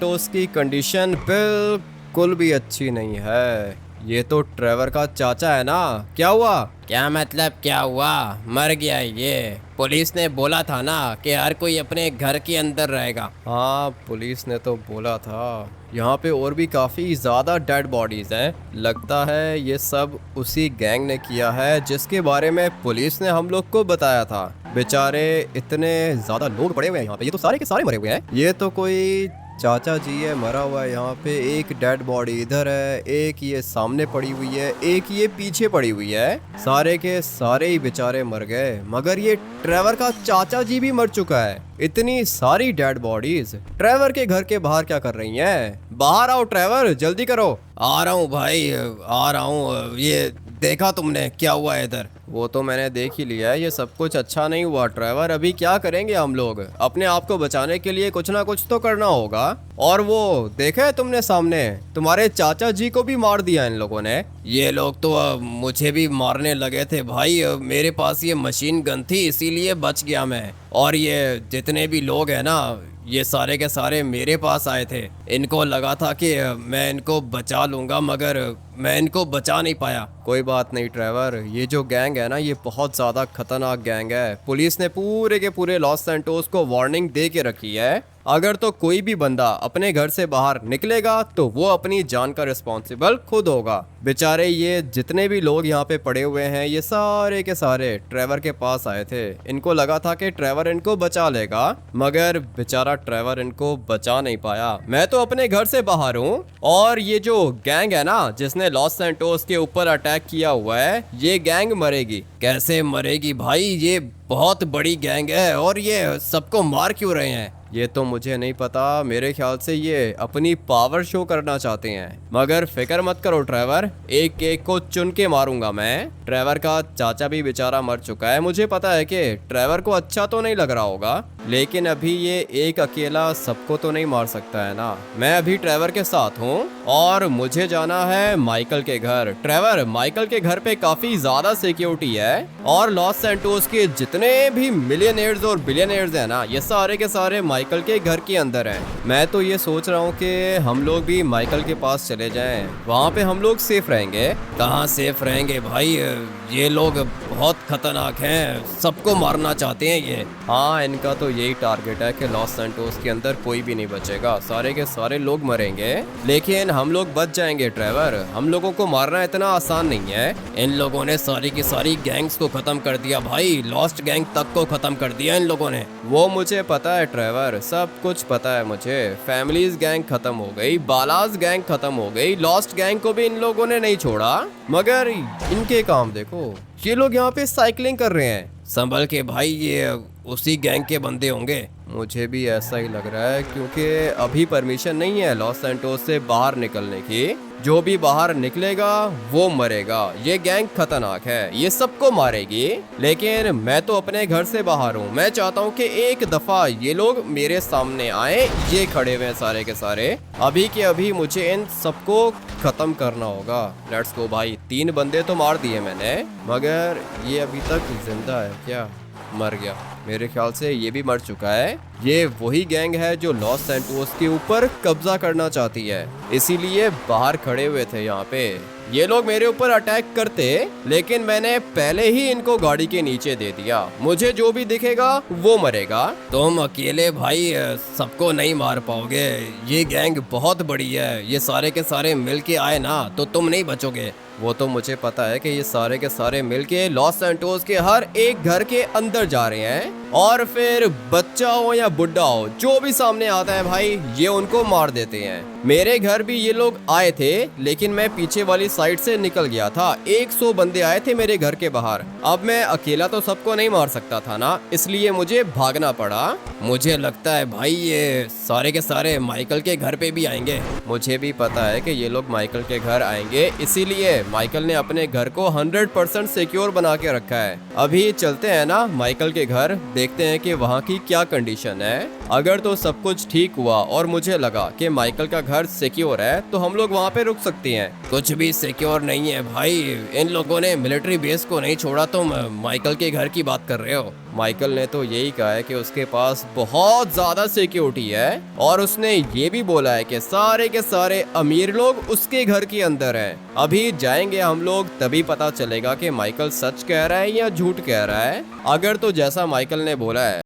Santos की condition बिल्कुल भी अच्छी नहीं है। ये तो ट्रेवर का चाचा है ना। क्या हुआ? क्या मतलब क्या हुआ? मर गया ये। पुलिस ने बोला था ना कि हर कोई अपने घर के अंदर रहेगा। हाँ, पुलिस ने तो बोला था। यहाँ पे और भी काफ़ी ज़्यादा डेड बॉडीज़ हैं। लगता है ये सब उसी गैंग ने किया है जिसके बारे में पुलिस ने हम लोग को बताया था। बेचारे इतने ज़्यादा लोग पड़े हुए हैं यहाँ पे। ये तो सारे के सारे मरे हुए हैं। ये तो कोई चाचा जी है मरा हुआ है यहाँ पे। एक डेड बॉडी इधर है, एक ये सामने पड़ी हुई है, एक ये पीछे पड़ी हुई है। सारे के सारे ही बेचारे मर गए, मगर ये ट्रेवर का चाचा जी भी मर चुका है। इतनी सारी डेड बॉडीज ट्रेवर के घर के बाहर क्या कर रही हैं? बाहर आओ ट्रेवर, जल्दी करो। आ रहा हूँ भाई, आ रहा हूँ। ये देखा तुमने क्या हुआ है इधर? वो तो मैंने देख ही लिया है। ये सब कुछ अच्छा नहीं हुआ ट्रेवर। अभी क्या करेंगे हम लोग? अपने आप को बचाने के लिए कुछ ना कुछ तो करना होगा। और वो देखा है तुमने सामने, तुम्हारे चाचा जी को भी मार दिया इन लोगों ने। ये लोग तो मुझे भी मारने लगे थे भाई। मेरे पास ये मशीन गन थी इसीलिए बच गया मैं। और ये जितने भी लोग हैं ना, ये सारे के सारे मेरे पास आए थे। इनको लगा था कि मैं इनको बचा लूंगा, मगर मैं इनको बचा नहीं पाया। कोई बात नहीं ट्रेवर, ये जो गैंग है ना, ये बहुत ज़्यादा खतरनाक गैंग है। पुलिस ने पूरे के पूरे लॉस सैंटोस को वार्निंग दे के रखी है। अगर तो कोई भी बंदा अपने घर से बाहर निकलेगा तो वो अपनी जान का रिस्पॉन्सिबल खुद होगा। बेचारे ये जितने भी लोग यहाँ पे पड़े हुए हैं, ये सारे के सारे ट्रेवर के पास आए थे। इनको लगा था कि ट्रेवर इनको बचा लेगा, मगर बेचारा ट्रेवर इनको बचा नहीं पाया। मैं तो अपने घर से बाहर हूँ, और ये जो गैंग है ना जिसने लॉस सैंटोस के ऊपर अटैक किया हुआ है, ये गैंग मरेगी। कैसे मरेगी भाई? ये बहुत बड़ी गैंग है और ये सबको मार क्यों रहे हैं? ये तो मुझे नहीं पता। मेरे ख्याल से ये अपनी पावर शो करना चाहते हैं। मगर फिक्र मत करो ट्रेवर, एक एक को चुन के मारूंगा मैं। ट्रेवर का चाचा भी बेचारा मर चुका है। मुझे पता है कि ट्रेवर को अच्छा तो नहीं लग रहा होगा, लेकिन अभी ये एक अकेला सबको तो नहीं मार सकता है ना। मैं अभी ट्रेवर के साथ हूँ और मुझे जाना है माइकल के घर। ट्रेवर, माइकल के घर पे काफी ज्यादा सिक्योरिटी है, और लॉस सैंटोस के जितने भी मिलियनेयर्स और बिलियनेयर्स हैं ना, ये सारे के सारे माइकल के घर के अंदर हैं। मैं तो ये सोच रहा हूँ कि हम लोग भी माइकल के पास चले जाएं। वहाँ पे हम लोग सेफ रहेंगे। कहाँ सेफ रहेंगे भाई? ये लोग बहुत खतरनाक हैं, सबको मारना चाहते हैं ये। हाँ, इनका तो यही टारगेट है कि लॉस सैंटोस के अंदर कोई भी नहीं बचेगा, सारे के सारे लोग मरेंगे। लेकिन हम लोग बच जाएंगे ट्रेवर। हम लोगों को मारना इतना आसान नहीं है। इन लोगों ने सारी की सारी गैंग्स को खत्म कर दिया भाई। लॉस्ट गैंग तक को खत्म कर दिया इन लोगों ने। वो मुझे पता है ट्रेवर, सब कुछ पता है मुझे। फैमिलीज गैंग खत्म हो गई, बालाज गैंग खत्म हो गई, लॉस्ट गैंग को भी इन लोगों ने नहीं छोड़ा। मगर इनके काम देखो, ये लोग यहाँ पे साइकिलिंग कर रहे हैं। संभल के भाई, ये उसी गैंग के बंदे होंगे। मुझे भी ऐसा ही लग रहा है, क्योंकि अभी परमिशन नहीं है लॉस सैंटोस से बाहर निकलने की। जो भी बाहर निकलेगा वो मरेगा। ये गैंग खतरनाक है, ये सबको मारेगी। लेकिन मैं तो अपने घर से बाहर हूँ। मैं चाहता हूँ कि एक दफा ये लोग मेरे सामने आए। ये खड़े हुए हैं सारे के सारे। अभी के अभी मुझे इन सबको खत्म करना होगा। लेट्स गो भाई। 3 बंदे तो मार दिए मैंने, मगर ये अभी तक जिंदा है क्या? मर गया। मेरे ख्याल से ये भी मर चुका है। ये वही गैंग है जो लॉस सैंटोस के ऊपर कब्जा करना चाहती है, इसीलिए बाहर खड़े हुए थे यहाँ पे। ये लोग मेरे ऊपर अटैक करते, लेकिन मैंने पहले ही इनको गाड़ी के नीचे दे दिया। मुझे जो भी दिखेगा वो मरेगा। तुम अकेले भाई सबको नहीं मार पाओगे। ये गैंग बहुत बड़ी है। ये सारे के सारे मिल के आए ना तो तुम नहीं बचोगे। वो तो मुझे पता है कि ये सारे के सारे मिलके लॉस सैंटोस के हर एक घर के अंदर जा रहे हैं, और फिर बच्चा हो या बुढ़ा हो, जो भी सामने आता है भाई, ये उनको मार देते हैं। मेरे घर भी ये लोग आए थे, लेकिन मैं पीछे वाली साइड से निकल गया था। 100 बंदे आए थे मेरे घर के बाहर। अब मैं अकेला तो सबको नहीं मार सकता था ना, इसलिए मुझे भागना पड़ा। मुझे लगता है भाई ये सारे के सारे माइकल के घर पे भी आएंगे। मुझे भी पता है कि ये लोग माइकल के घर आएंगे, इसीलिए माइकल ने अपने घर को 100% सिक्योर बना के रखा है। अभी चलते हैं ना माइकल के घर, देखते हैं कि वहाँ की क्या कंडीशन है। अगर तो सब कुछ ठीक हुआ और मुझे लगा कि माइकल का घर सिक्योर है, तो हम लोग वहाँ पे रुक सकते हैं। कुछ भी सिक्योर नहीं है भाई। इन लोगों ने मिलिट्री बेस को नहीं छोड़ा। तुम माइकल के घर की बात कर रहे हो। माइकल ने तो यही कहा है कि उसके पास बहुत ज्यादा सिक्योरिटी है और उसने ये भी बोला है कि सारे के सारे अमीर लोग उसके घर के अंदर हैं। अभी जाएंगे हम लोग, तभी पता चलेगा कि माइकल सच कह रहा है या झूठ कह रहा है। अगर तो जैसा माइकल ने बोला है